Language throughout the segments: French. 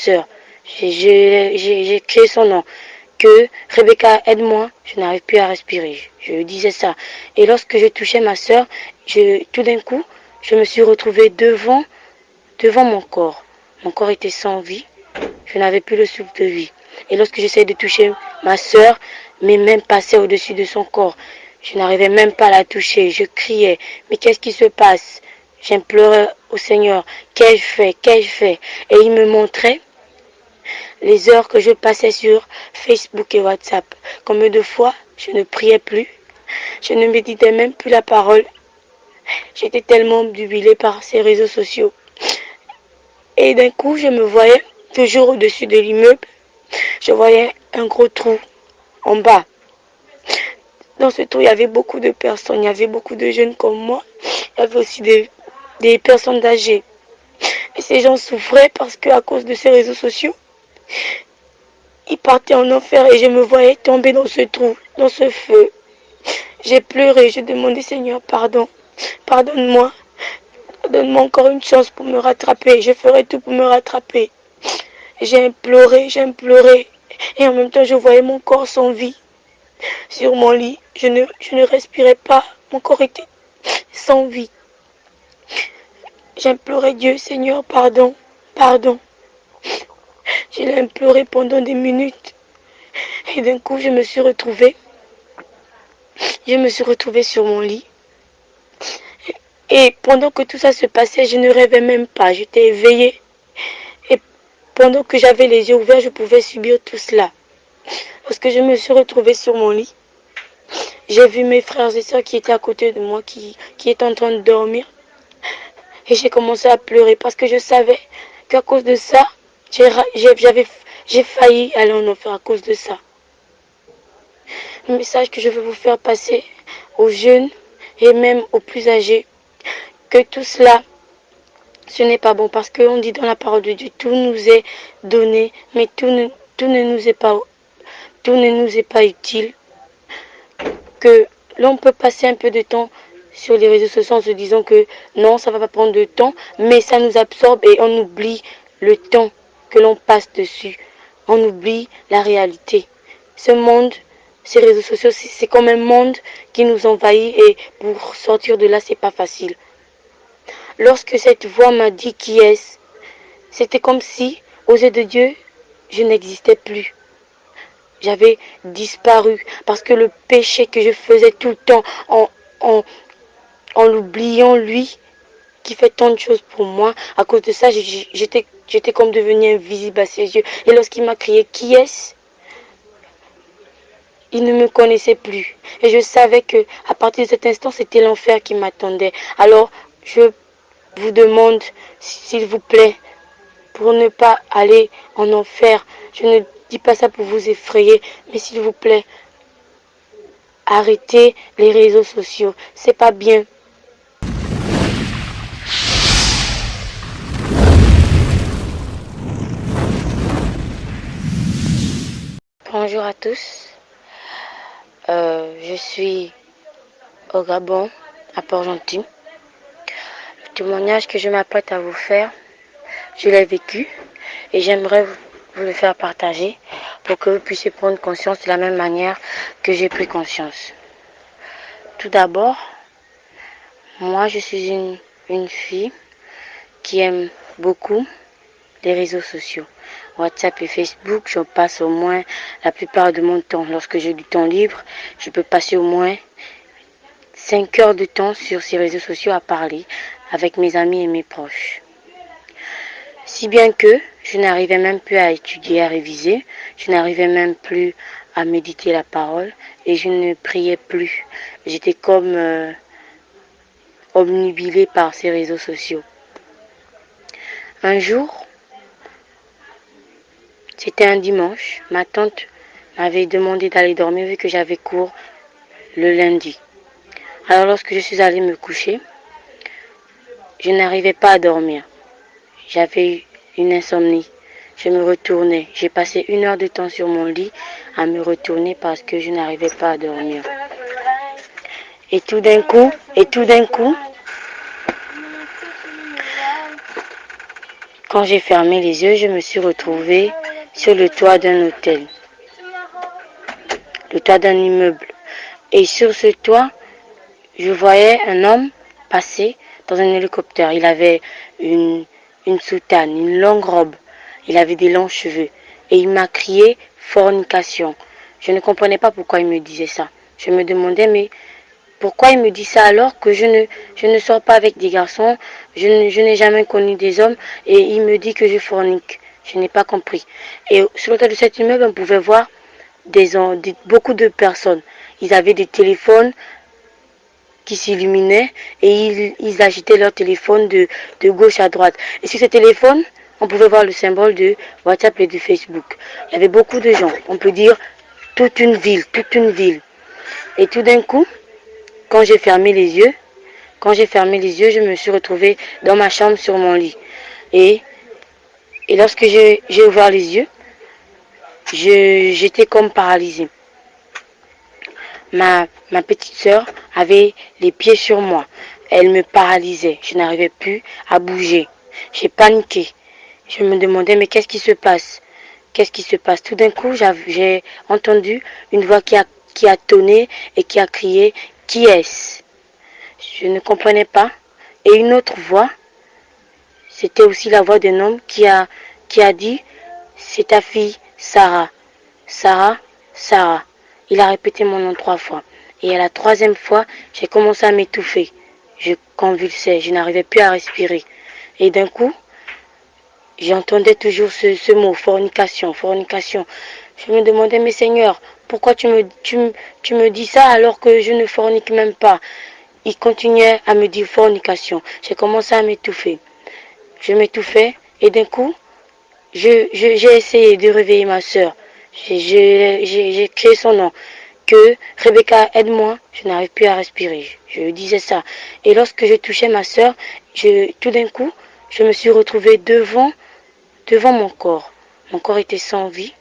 soeur. J'ai crié son nom. Que Rebecca, aide-moi, je n'arrive plus à respirer. Je lui disais ça. Et lorsque je touchais ma soeur, tout d'un coup, je me suis retrouvée devant mon corps. Mon corps était sans vie. Je n'avais plus le souffle de vie. Et lorsque j'essayais de toucher ma soeur, mes mains passaient au-dessus de son corps. Je n'arrivais même pas à la toucher. Je criais. Mais qu'est-ce qui se passe? J'implorais au Seigneur. Qu'ai-je fait? Qu'ai-je fait? Et il me montrait les heures que je passais sur Facebook et WhatsApp. Combien de fois je ne priais plus. Je ne méditais même plus la parole. J'étais tellement obnubilée par ces réseaux sociaux. Et d'un coup, je me voyais toujours au-dessus de l'immeuble. Je voyais un gros trou en bas. Dans ce trou, il y avait beaucoup de personnes. Il y avait beaucoup de jeunes comme moi. Il y avait aussi des personnes âgées. Et ces gens souffraient parce qu'à cause de ces réseaux sociaux, ils partaient en enfer et je me voyais tomber dans ce trou, dans ce feu. J'ai pleuré, je demandais Seigneur, pardon. Pardonne-moi. Donne-moi encore une chance pour me rattraper. Je ferai tout pour me rattraper. J'ai imploré. Et en même temps, je voyais mon corps sans vie. Sur mon lit, je ne respirais pas. Mon corps était sans vie. J'implorais Dieu, Seigneur, pardon. Pardon. Je l'ai imploré pendant des minutes. Et d'un coup, je me suis retrouvée sur mon lit. Et pendant que tout ça se passait, je ne rêvais même pas. J'étais éveillée. Et pendant que j'avais les yeux ouverts, je pouvais subir tout cela. Lorsque je me suis retrouvée sur mon lit, j'ai vu mes frères et sœurs qui étaient à côté de moi, qui étaient en train de dormir. Et j'ai commencé à pleurer parce que je savais qu'à cause de ça, j'ai failli aller en enfer à cause de ça. Le message que je veux vous faire passer aux jeunes et même aux plus âgés, que tout cela, ce n'est pas bon parce qu'on dit dans la parole de Dieu, tout nous est donné, mais tout ne nous est pas utile. Que l'on peut passer un peu de temps sur les réseaux sociaux en se disant que non, ça ne va pas prendre de temps, mais ça nous absorbe et on oublie le temps que l'on passe dessus. On oublie la réalité. Ce monde, ces réseaux sociaux, c'est comme un monde qui nous envahit et pour sortir de là, c'est pas facile. Lorsque cette voix m'a dit qui est-ce, c'était comme si, aux yeux de Dieu, je n'existais plus. J'avais disparu parce que le péché que je faisais tout le temps en l'oubliant lui, qui fait tant de choses pour moi, à cause de ça, j'étais comme devenue invisible à ses yeux. Et lorsqu'il m'a crié qui est-ce, il ne me connaissait plus. Et je savais que à partir de cet instant, c'était l'enfer qui m'attendait. Alors, je vous demande, s'il vous plaît, pour ne pas aller en enfer, je ne dis pas ça pour vous effrayer, mais s'il vous plaît, arrêtez les réseaux sociaux. C'est pas bien. Bonjour à tous. Je suis au Gabon, à Port-Gentil. Le témoignage que je m'apprête à vous faire, je l'ai vécu et j'aimerais vous le faire partager pour que vous puissiez prendre conscience de la même manière que j'ai pris conscience. Tout d'abord, moi je suis une fille qui aime beaucoup les réseaux sociaux. WhatsApp et Facebook, j'en passe au moins la plupart de mon temps. Lorsque j'ai du temps libre, je peux passer au moins 5 heures de temps sur ces réseaux sociaux à parler avec mes amis et mes proches. Si bien que je n'arrivais même plus à étudier, à réviser, je n'arrivais même plus à méditer la parole et je ne priais plus. J'étais comme obnubilée par ces réseaux sociaux. Un jour, c'était un dimanche, ma tante m'avait demandé d'aller dormir vu que j'avais cours le lundi. Alors lorsque je suis allée me coucher, je n'arrivais pas à dormir. J'avais une insomnie. Je me retournais. J'ai passé 1 heure de temps sur mon lit à me retourner parce que je n'arrivais pas à dormir. Et tout d'un coup, Quand j'ai fermé les yeux, je me suis retrouvée sur le toit d'un hôtel, le toit d'un immeuble. Et sur ce toit, je voyais un homme passer dans un hélicoptère. Il avait une soutane, une longue robe. Il avait des longs cheveux. Et il m'a crié fornication. Je ne comprenais pas pourquoi il me disait ça. Je me demandais, mais pourquoi il me dit ça alors que je ne sors pas avec des garçons, je n'ai jamais connu des hommes et il me dit que je fornique. Je n'ai pas compris. Et sur le toit de cet immeuble, on pouvait voir beaucoup de personnes. Ils avaient des téléphones qui s'illuminaient et ils agitaient leur téléphone de gauche à droite. Et sur ces téléphones, on pouvait voir le symbole de WhatsApp et de Facebook. Il y avait beaucoup de gens, on peut dire toute une ville, toute une ville. Et tout d'un coup, quand j'ai fermé les yeux, je me suis retrouvée dans ma chambre sur mon lit. Et lorsque j'ai ouvert les yeux, j'étais comme paralysée. Ma petite sœur avait les pieds sur moi. Elle me paralysait. Je n'arrivais plus à bouger. J'ai paniqué. Je me demandais, mais qu'est-ce qui se passe? Qu'est-ce qui se passe? Tout d'un coup, j'ai entendu une voix qui a tonné et qui a crié, qui est-ce? Je ne comprenais pas. Et une autre voix, c'était aussi la voix d'un homme qui a dit, c'est ta fille, Sarah. Sarah, Sarah. Il a répété mon nom 3 fois. Et à la 3e fois, j'ai commencé à m'étouffer. Je convulsais, je n'arrivais plus à respirer. Et d'un coup, j'entendais toujours ce mot, fornication, fornication. Je me demandais, mais Seigneur, pourquoi tu me dis ça alors que je ne fornique même pas? Il continuait à me dire fornication. J'ai commencé à m'étouffer. Je m'étouffais et d'un coup, j'ai essayé de réveiller ma soeur. J'ai crié son nom. Que Rebecca, aide-moi, je n'arrive plus à respirer. Je disais ça. Et lorsque je touchais ma soeur, tout d'un coup, je me suis retrouvée devant mon corps. Mon corps était sans vie.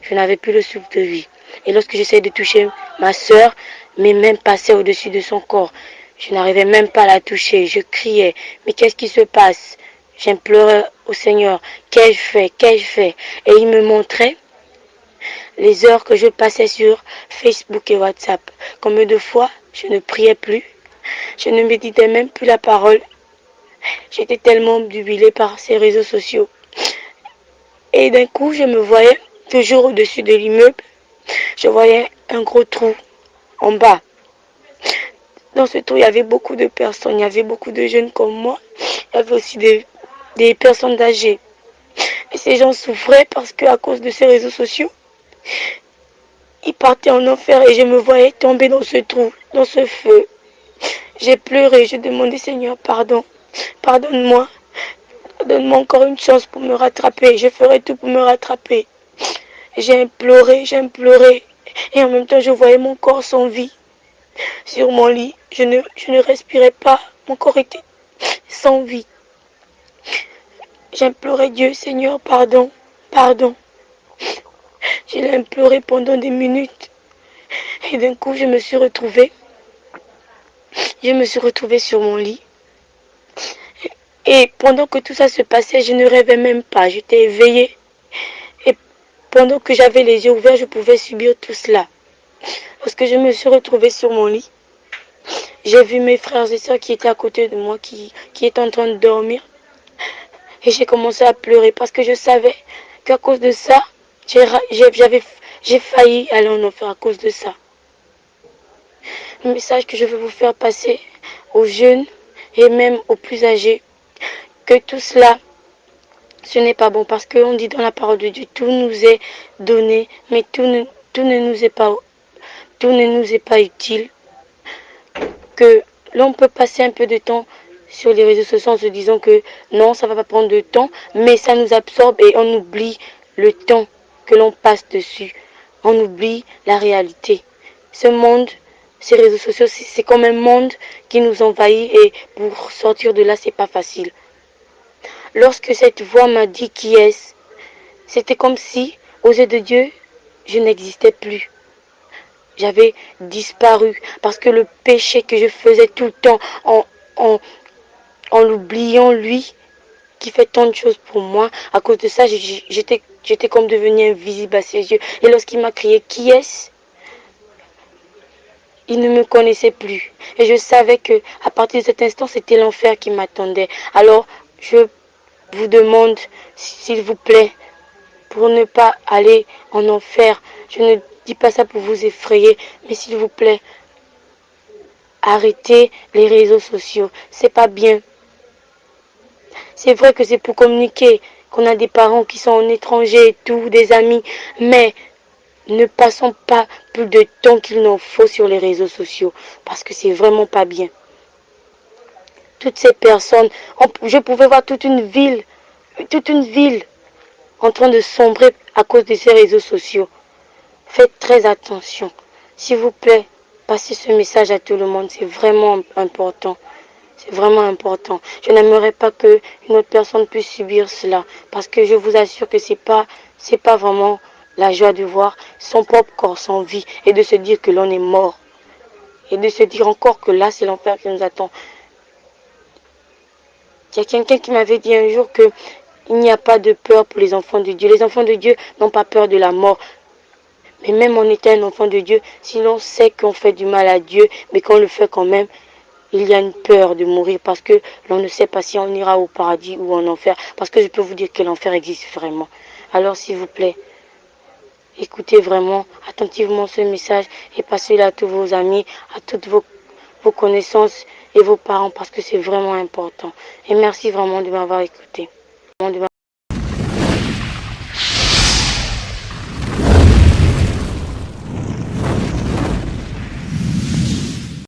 Je n'avais plus le souffle de vie. Et lorsque j'essayais de toucher ma soeur, mes mains passaient au-dessus de son corps. Je n'arrivais même pas à la toucher. Je criais, mais qu'est-ce qui se passe? J'implorais au Seigneur, qu'ai-je fait? Qu'ai-je fait? Et il me montrait les heures que je passais sur Facebook et WhatsApp. Combien de fois je ne priais plus, je ne méditais même plus la parole. J'étais tellement obnubilée par ces réseaux sociaux. Et d'un coup, je me voyais toujours au-dessus de l'immeuble. Je voyais un gros trou en bas. Dans ce trou, il y avait beaucoup de personnes. Il y avait beaucoup de jeunes comme moi. Il y avait aussi des personnes âgées. Et ces gens souffraient parce qu'à cause de ces réseaux sociaux, ils partaient en enfer et je me voyais tomber dans ce trou, dans ce feu. J'ai pleuré, j'ai demandé Seigneur, pardon, pardonne-moi, donne-moi encore une chance pour me rattraper, je ferai tout pour me rattraper. J'ai imploré, et en même temps je voyais mon corps sans vie sur mon lit. Je ne respirais pas, mon corps était sans vie. J'implorais Dieu, Seigneur, pardon, pardon. Je l'ai imploré pendant des minutes. Et d'un coup, je me suis retrouvée sur mon lit. Et pendant que tout ça se passait, je ne rêvais même pas. J'étais éveillée. Et pendant que j'avais les yeux ouverts, je pouvais subir tout cela. Lorsque je me suis retrouvée sur mon lit, j'ai vu mes frères et sœurs qui étaient à côté de moi, qui étaient en train de dormir. Et j'ai commencé à pleurer parce que je savais qu'à cause de ça, j'ai failli aller en enfer à cause de ça. Le message que je veux vous faire passer aux jeunes et même aux plus âgés, que tout cela, ce n'est pas bon parce qu'on dit dans la parole de Dieu, tout nous est donné, mais tout ne nous est pas utile. Que l'on peut passer un peu de temps sur les réseaux sociaux en se disant que non, ça ne va pas prendre de temps, mais ça nous absorbe et on oublie le temps que l'on passe dessus. On oublie la réalité. Ce monde, ces réseaux sociaux, c'est comme un monde qui nous envahit et pour sortir de là, c'est pas facile. Lorsque cette voix m'a dit qui est-ce, c'était comme si, aux yeux de Dieu, je n'existais plus. J'avais disparu parce que le péché que je faisais tout le temps en l'oubliant lui, qui fait tant de choses pour moi. À cause de ça, j'étais comme devenue invisible à ses yeux. Et lorsqu'il m'a crié, qui est-ce? Il ne me connaissait plus. Et je savais que à partir de cet instant, c'était l'enfer qui m'attendait. Alors, je vous demande, s'il vous plaît, pour ne pas aller en enfer, je ne dis pas ça pour vous effrayer, mais s'il vous plaît, arrêtez les réseaux sociaux. C'est pas bien. C'est vrai que c'est pour communiquer, qu'on a des parents qui sont en étranger et tout, des amis, mais ne passons pas plus de temps qu'il n'en faut sur les réseaux sociaux, parce que c'est vraiment pas bien. Toutes ces personnes, je pouvais voir toute une ville en train de sombrer à cause de ces réseaux sociaux. Faites très attention. S'il vous plaît, passez ce message à tout le monde, c'est vraiment important. C'est vraiment important. Je n'aimerais pas qu'une autre personne puisse subir cela. Parce que je vous assure que c'est pas vraiment la joie de voir son propre corps sans vie et de se dire que l'on est mort. Et de se dire encore que là, c'est l'enfer qui nous attend. Il y a quelqu'un qui m'avait dit un jour que il n'y a pas de peur pour les enfants de Dieu. Les enfants de Dieu n'ont pas peur de la mort. Mais même en étant un enfant de Dieu, si l'on sait qu'on fait du mal à Dieu, mais qu'on le fait quand même, il y a une peur de mourir parce que l'on ne sait pas si on ira au paradis ou en enfer. Parce que je peux vous dire que l'enfer existe vraiment. Alors s'il vous plaît, écoutez vraiment attentivement ce message et passez-le à tous vos amis, à toutes vos connaissances et vos parents parce que c'est vraiment important. Et merci vraiment de m'avoir écouté.